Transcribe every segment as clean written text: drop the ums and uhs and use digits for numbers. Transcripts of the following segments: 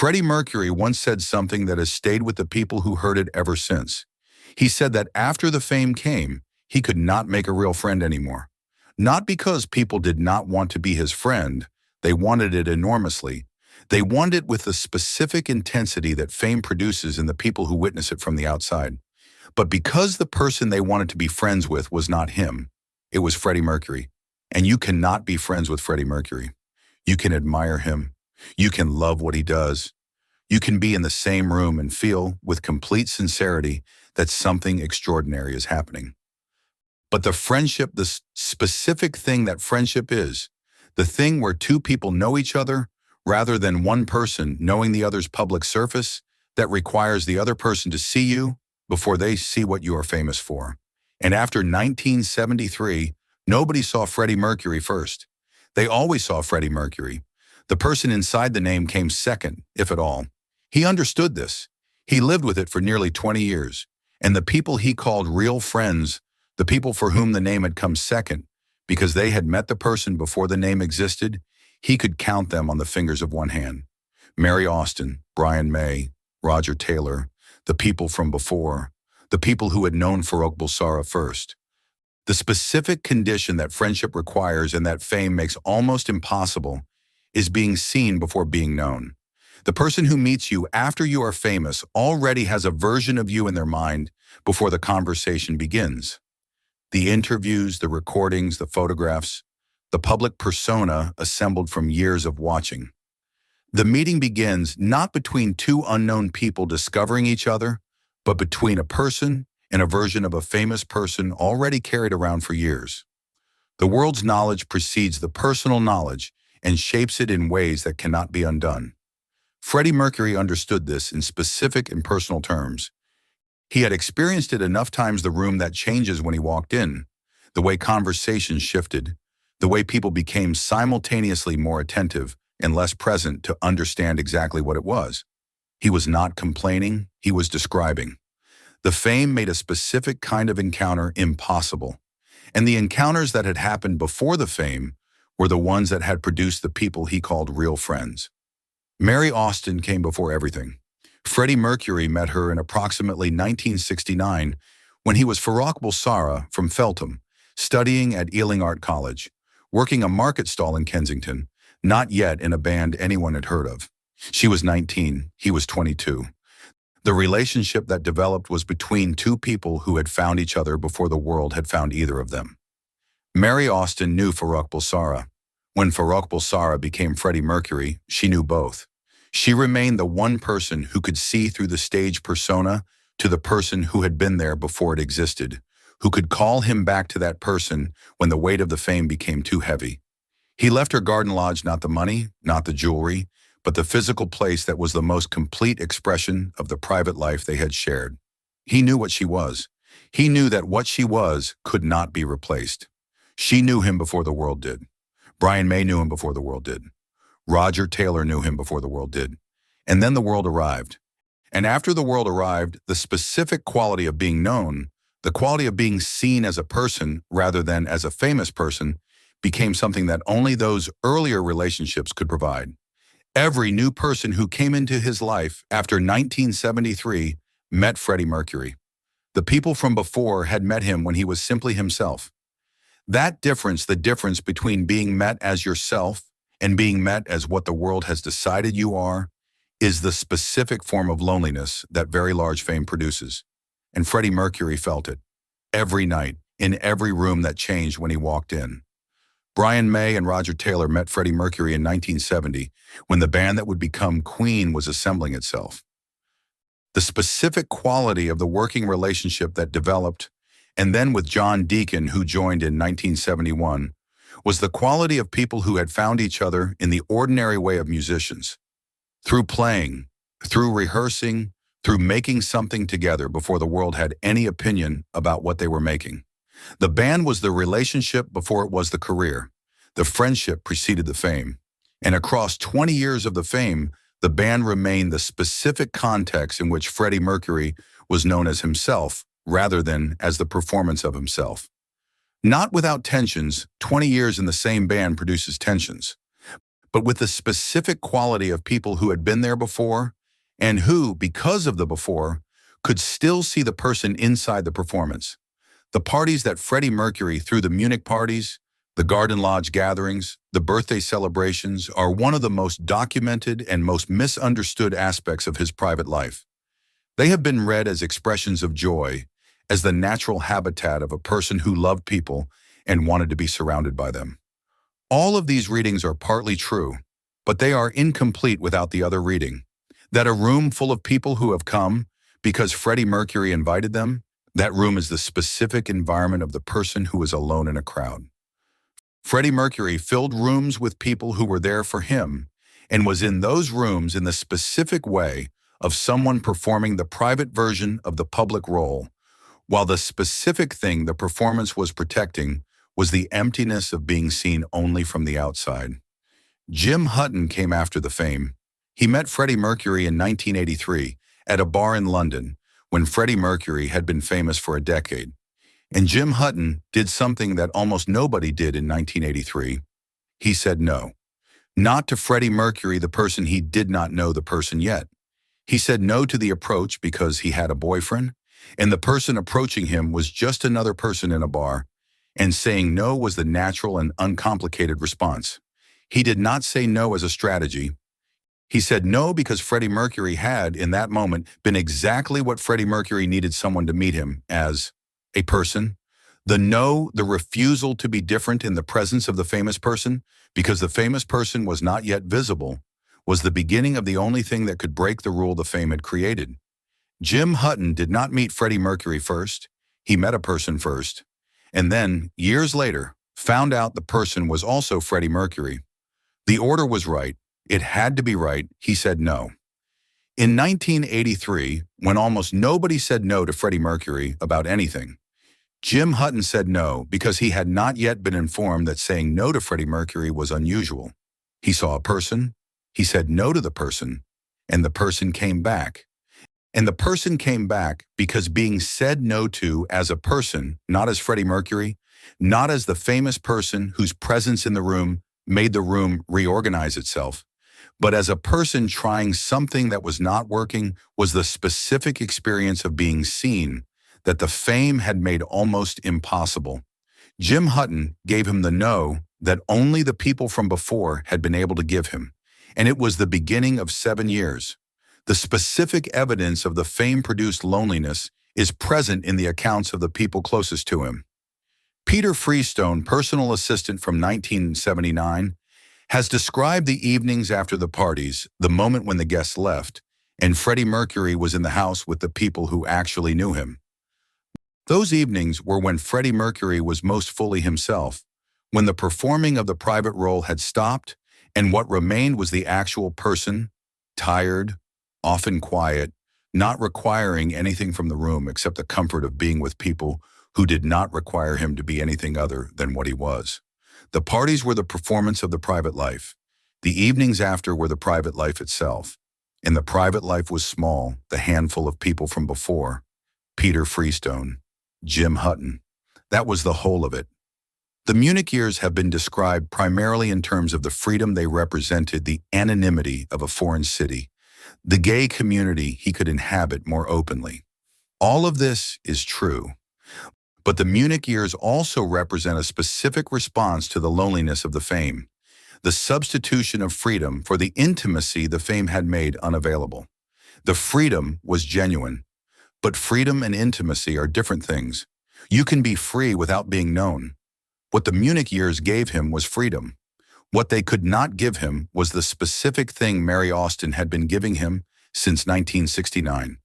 Freddie Mercury once said something that has stayed with the people who heard it ever since. He said that after the fame came, he could not make a real friend anymore. Not because people did not want to be his friend, they wanted it enormously. They wanted it with the specific intensity that fame produces in the people who witness it from the outside. But because the person they wanted to be friends with was not him, it was Freddie Mercury. And you cannot be friends with Freddie Mercury. You can admire him. You can love what he does. You can be in the same room and feel, with complete sincerity, that something extraordinary is happening. But the friendship, the specific thing that friendship is, the thing where two people know each other, rather than one person knowing the other's public surface, that requires the other person to see you before they see what you are famous for. And after 1973, nobody saw Freddie Mercury first. They always saw Freddie Mercury. The person inside the name came second, if at all. He understood this. He lived with it for nearly 20 years. And the people he called real friends, the people for whom the name had come second, because they had met the person before the name existed, he could count them on the fingers of one hand. Mary Austin, Brian May, Roger Taylor, the people from before, the people who had known Farrokh Bulsara first. The specific condition that friendship requires and that fame makes almost impossible is being seen before being known. The person who meets you after you are famous already has a version of you in their mind before the conversation begins. The interviews, the recordings, the photographs, the public persona assembled from years of watching. The meeting begins not between two unknown people discovering each other, but between a person and a version of a famous person already carried around for years. The world's knowledge precedes the personal knowledge and shapes it in ways that cannot be undone. Freddie Mercury understood this in specific and personal terms. He had experienced it enough times, the room that changes when he walked in, the way conversations shifted, the way people became simultaneously more attentive and less present to understand exactly what it was. He was not complaining, he was describing. The fame made a specific kind of encounter impossible, and the encounters that had happened before the fame were the ones that had produced the people he called real friends. Mary Austin came before everything. Freddie Mercury met her in approximately 1969 when he was Farrokh Bulsara from Feltham, studying at Ealing Art College, working a market stall in Kensington, not yet in a band anyone had heard of. She was 19, he was 22. The relationship that developed was between two people who had found each other before the world had found either of them. Mary Austin knew Farrokh Bulsara. When Farrokh Bulsara became Freddie Mercury, she knew both. She remained the one person who could see through the stage persona to the person who had been there before it existed, who could call him back to that person when the weight of the fame became too heavy. He left her garden lodge, not the money, not the jewelry, but the physical place that was the most complete expression of the private life they had shared. He knew what she was. He knew that what she was could not be replaced. She knew him before the world did. Brian May knew him before the world did. Roger Taylor knew him before the world did. And then the world arrived. And after the world arrived, the specific quality of being known, the quality of being seen as a person rather than as a famous person, became something that only those earlier relationships could provide. Every new person who came into his life after 1973 met Freddie Mercury. The people from before had met him when he was simply himself. That difference, the difference between being met as yourself and being met as what the world has decided you are, is the specific form of loneliness that very large fame produces. And Freddie Mercury felt it every night, in every room that changed when he walked in. Brian May and Roger Taylor met Freddie Mercury in 1970 when the band that would become Queen was assembling itself. The specific quality of the working relationship that developed, and then with John Deacon, who joined in 1971, was the quality of people who had found each other in the ordinary way of musicians. Through playing, through rehearsing, through making something together before the world had any opinion about what they were making. The band was the relationship before it was the career. The friendship preceded the fame. And across 20 years of the fame, the band remained the specific context in which Freddie Mercury was known as himself rather than as the performance of himself. Not without tensions. 20 years in the same band produces tensions. but with the specific quality of people who had been there before and who, because of the before, could still see the person inside the performance. The parties that Freddie Mercury threw, the Munich parties, the Garden Lodge gatherings, the birthday celebrations, are one of the most documented and most misunderstood aspects of his private life. They have been read as expressions of joy, as the natural habitat of a person who loved people and wanted to be surrounded by them. All of these readings are partly true, but they are incomplete without the other reading. That a room full of people who have come because Freddie Mercury invited them, that room is the specific environment of the person who is alone in a crowd. Freddie Mercury filled rooms with people who were there for him and was in those rooms in the specific way of someone performing the private version of the public role, while the specific thing the performance was protecting was the emptiness of being seen only from the outside. Jim Hutton came after the fame. He met Freddie Mercury in 1983 at a bar in London when Freddie Mercury had been famous for a decade. And Jim Hutton did something that almost nobody did in 1983. He said no. Not to Freddie Mercury, the person he did not know the person yet. He said no to the approach because he had a boyfriend, and the person approaching him was just another person in a bar, and saying no was the natural and uncomplicated response. He did not say no as a strategy. He said no because Freddie Mercury had, in that moment, been exactly what Freddie Mercury needed someone to meet him as: a person. The no, the refusal to be different in the presence of the famous person, because the famous person was not yet visible, was the beginning of the only thing that could break the rule the fame had created. Jim Hutton did not meet Freddie Mercury first. He met a person first, and then, years later, found out the person was also Freddie Mercury. The order was right. It had to be right. He said no. In 1983, when almost nobody said no to Freddie Mercury about anything, Jim Hutton said no because he had not yet been informed that saying no to Freddie Mercury was unusual. He saw a person, he said no to the person, and the person came back. And the person came back because being said no to as a person, not as Freddie Mercury, not as the famous person whose presence in the room made the room reorganize itself, but as a person trying something that was not working, was the specific experience of being seen that the fame had made almost impossible. Jim Hutton gave him the no that only the people from before had been able to give him, and it was the beginning of 7 years. The specific evidence of the fame-produced loneliness is present in the accounts of the people closest to him. Peter Freestone, personal assistant from 1979, has described the evenings after the parties, the moment when the guests left, and Freddie Mercury was in the house with the people who actually knew him. Those evenings were when Freddie Mercury was most fully himself, when the performing of the private role had stopped, and what remained was the actual person, tired, often quiet, not requiring anything from the room except the comfort of being with people who did not require him to be anything other than what he was. The parties were the performance of the private life. The evenings after were the private life itself. And the private life was small, the handful of people from before. Peter Freestone, Jim Hutton. That was the whole of it. The Munich years have been described primarily in terms of the freedom they represented, the anonymity of a foreign city, the gay community he could inhabit more openly. All of this is true. But the Munich years also represent a specific response to the loneliness of the fame, the substitution of freedom for the intimacy the fame had made unavailable. The freedom was genuine, but freedom and intimacy are different things. You can be free without being known. What the Munich years gave him was freedom. What they could not give him was the specific thing Mary Austin had been giving him since 1969,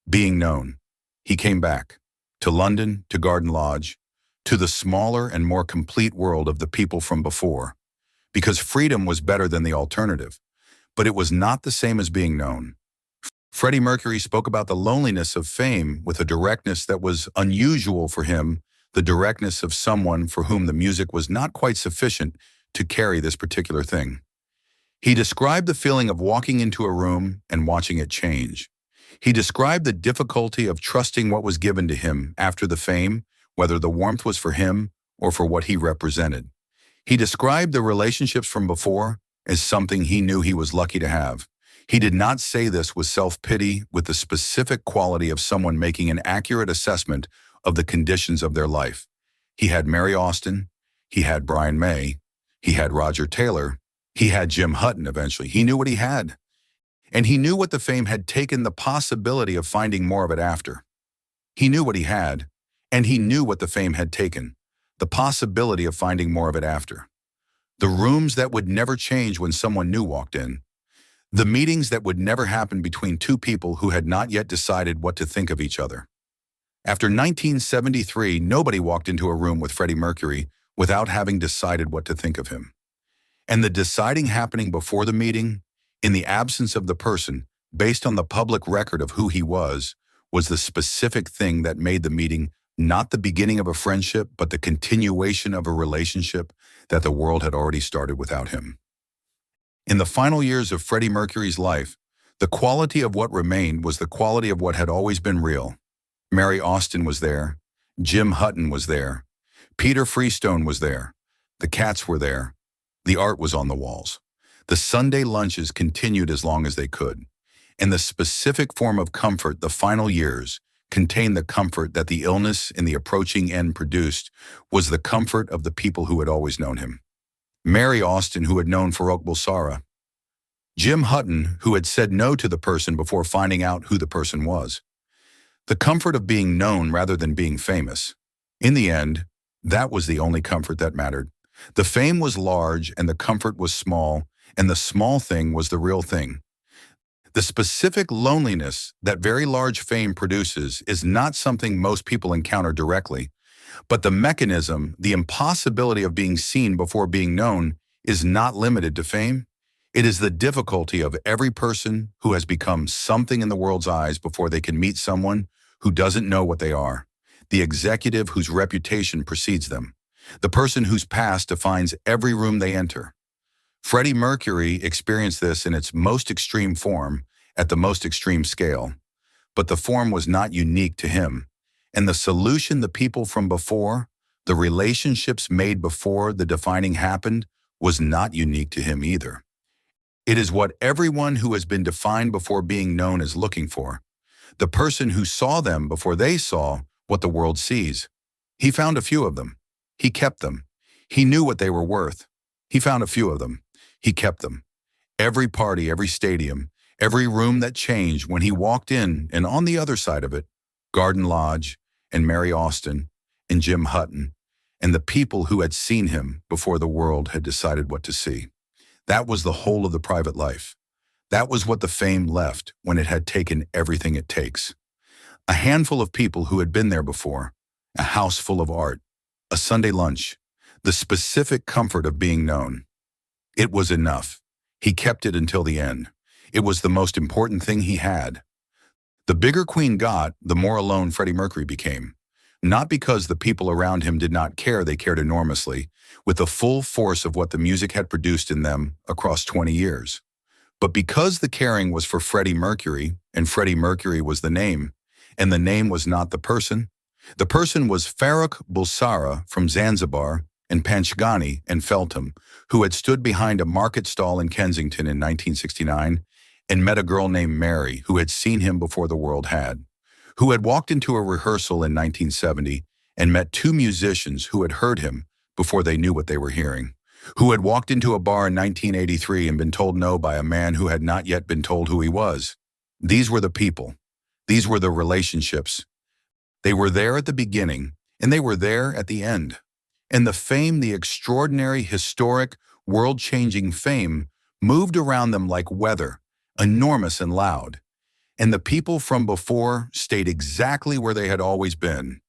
being known. He came back. To London, to Garden Lodge, to the smaller and more complete world of the people from before, because freedom was better than the alternative, but it was not the same as being known. Freddie Mercury spoke about the loneliness of fame with a directness that was unusual for him, the directness of someone for whom the music was not quite sufficient to carry this particular thing. He described the feeling of walking into a room and watching it change. He described the difficulty of trusting what was given to him after the fame, whether the warmth was for him or for what he represented. He described the relationships from before as something he knew he was lucky to have. He did not say this with self-pity, with the specific quality of someone making an accurate assessment of the conditions of their life. He had Mary Austin, he had Brian May, he had Roger Taylor, he had Jim Hutton eventually. He knew what he had. And he knew what the fame had taken, the possibility of finding more of it after. He knew what he had, and he knew what the fame had taken, the possibility of finding more of it after. The rooms that would never change when someone new walked in. The meetings that would never happen between two people who had not yet decided what to think of each other. After 1973, nobody walked into a room with Freddie Mercury without having decided what to think of him. And the deciding happening before the meeting, in the absence of the person, based on the public record of who he was the specific thing that made the meeting not the beginning of a friendship, but the continuation of a relationship that the world had already started without him. In the final years of Freddie Mercury's life, the quality of what remained was the quality of what had always been real. Mary Austin was there, Jim Hutton was there, Peter Freestone was there, the cats were there, the art was on the walls. The Sunday lunches continued as long as they could. And the specific form of comfort the final years contained the comfort that the illness in the approaching end produced was the comfort of the people who had always known him. Mary Austin, who had known Farouk Bulsara. Jim Hutton, who had said no to the person before finding out who the person was. The comfort of being known rather than being famous. In the end, that was the only comfort that mattered. The fame was large and the comfort was small, and the small thing was the real thing. The specific loneliness that very large fame produces is not something most people encounter directly, but the mechanism, the impossibility of being seen before being known, is not limited to fame. It is the difficulty of every person who has become something in the world's eyes before they can meet someone who doesn't know what they are, the executive whose reputation precedes them, the person whose past defines every room they enter. Freddie Mercury experienced this in its most extreme form, at the most extreme scale. But the form was not unique to him. And the solution the people from before, the relationships made before the defining happened, was not unique to him either. It is what everyone who has been defined before being known is looking for. The person who saw them before they saw what the world sees. He found a few of them. He kept them. He knew what they were worth. He found a few of them. He kept them. Every party, every stadium, every room that changed when he walked in, and on the other side of it, Garden Lodge and Mary Austin and Jim Hutton and the people who had seen him before the world had decided what to see. That was the whole of the private life. That was what the fame left when it had taken everything it takes. A handful of people who had been there before, a house full of art, a Sunday lunch, the specific comfort of being known. It was enough. He kept it until the end. It was the most important thing he had. The bigger Queen got, the more alone Freddie Mercury became. Not because the people around him did not care, they cared enormously, with the full force of what the music had produced in them across 20 years. But because the caring was for Freddie Mercury, and Freddie Mercury was the name, and the name was not the person was Farouk Bulsara from Zanzibar and Panchgani and Feltham, who had stood behind a market stall in Kensington in 1969 and met a girl named Mary who had seen him before the world had, who had walked into a rehearsal in 1970 and met two musicians who had heard him before they knew what they were hearing, who had walked into a bar in 1983 and been told no by a man who had not yet been told who he was. These were the people. These were the relationships. They were there at the beginning, and they were there at the end. And the fame, the extraordinary, historic, world-changing fame, moved around them like weather, enormous and loud. And the people from before stayed exactly where they had always been,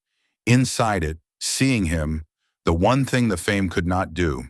inside it, seeing him, the one thing the fame could not do.